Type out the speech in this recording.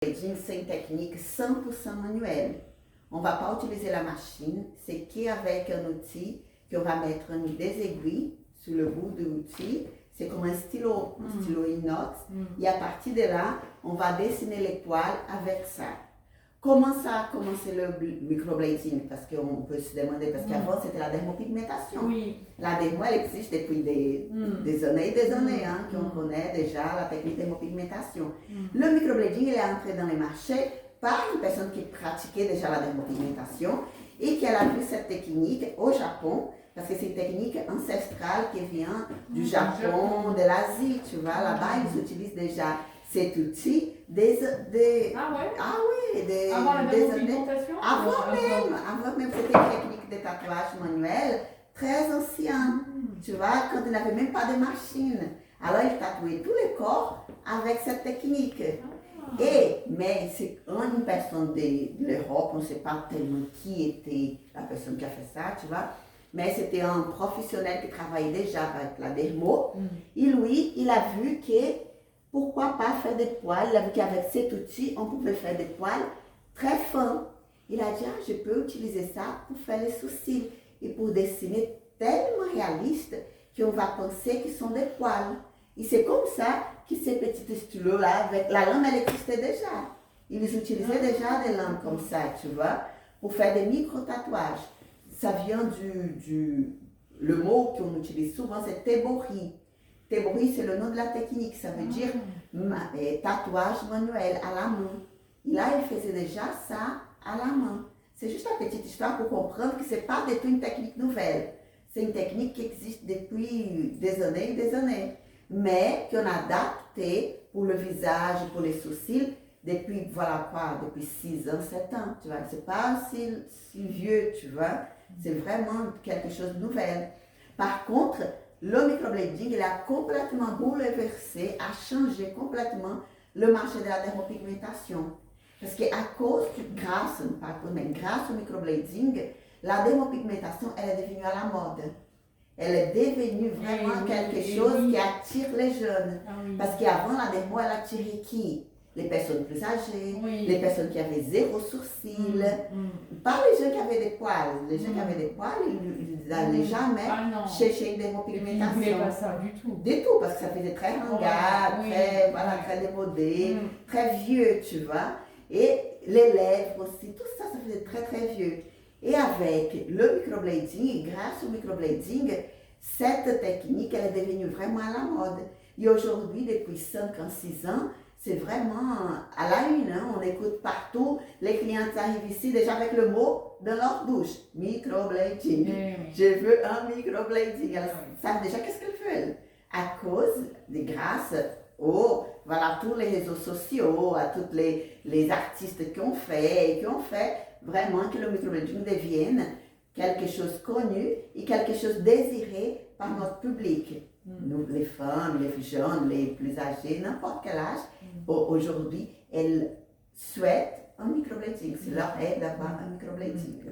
C'est une technique 100% manuelle. On ne va pas utiliser la machine, c'est qu'avec un outil qu'on va mettre des aiguilles sur le bout de l'outil. C'est comme un stylo inox. Et à partir de là, on va dessiner les poils avec ça. Comment ça a commencé le microblading? Parce qu'on peut se demander, parce qu'avant c'était la dermopigmentation. Oui. La dermo, elle existe depuis des années et des années, qu'on connaît déjà la technique de dermopigmentation. Le microblading, il est entré dans les marchés par une personne qui pratiquait déjà la dermopigmentation et qui a appris cette technique au Japon, parce que c'est une technique ancestrale qui vient du Japon, de l'Asie, tu vois. Là-bas, ils utilisent déjà cet outil avant la dermopigmentation? Avant même, c'était une technique de tatouage manuel très ancienne, tu vois, quand ils n'avaient même pas de machine. Alors, ils tatouaient tous les corps avec cette technique. Mais c'est une personne de l'Europe, on ne sait pas tellement qui était la personne qui a fait ça, tu vois. Mais c'était un professionnel qui travaillait déjà avec la dermo. Et lui, il a vu que pourquoi pas faire des poils. Il a vu qu'avec cet outil, on pouvait faire des poils très fins. Il a dit, je peux utiliser ça pour faire les sourcils et pour dessiner tellement réaliste qu'on va penser qu'ils sont des poils. Et c'est comme ça que ces petits stylos-là, avec la lame, elle existait déjà. Ils utilisaient déjà des lames comme ça, tu vois, pour faire des micro-tatouages. Ça vient le mot qu'on utilise souvent, c'est tebori. Tebori, c'est le nom de la technique, ça veut dire tatouage manuel à la main. Et là, il faisait déjà ça à la main. C'est juste la petite histoire pour comprendre que ce n'est pas du tout une technique nouvelle. C'est une technique qui existe depuis des années et des années, mais qu'on a adapté pour le visage, pour les sourcils, depuis, depuis 6 ans, 7 ans, tu vois. C'est pas si vieux, tu vois. C'est vraiment quelque chose de nouvel. Par contre, le microblading, il a complètement bouleversé, a changé complètement le marché de la dermopigmentation. Parce qu'à cause grâce au microblading, la dermopigmentation, elle est devenue à la mode. Elle est devenue vraiment quelque chose qui attire les jeunes. Parce qu'avant, la dermo, elle attirait qui? Les personnes plus âgées, les personnes qui avaient 0 sourcils, pas les gens qui avaient des poils. Les gens qui avaient des poils, ils n'allaient jamais chercher une dermopigmentation. Ils ne voulaient pas ça du tout. Du tout, parce que ça faisait très ringard, très démodé, très vieux, tu vois. Et les lèvres aussi, tout ça, ça faisait très très vieux. Et avec le microblading, grâce au microblading, cette technique, elle est devenue vraiment à la mode. Et aujourd'hui, depuis 5 ans, 6 ans, c'est vraiment à la une, on écoute partout, les clients arrivent ici déjà avec le mot dans leur bouche, microblading. Je veux un microblading. Elles savent déjà qu'est-ce qu'elles veulent. À cause, grâce tous les réseaux sociaux, à tous les artistes qui ont fait vraiment que le microblading devienne quelque chose connu et quelque chose désiré par notre public. Nous, les femmes, les jeunes, les plus âgés, n'importe quel âge, aujourd'hui, elles souhaitent un microblading. C'est leur rêve d'avoir un microblading.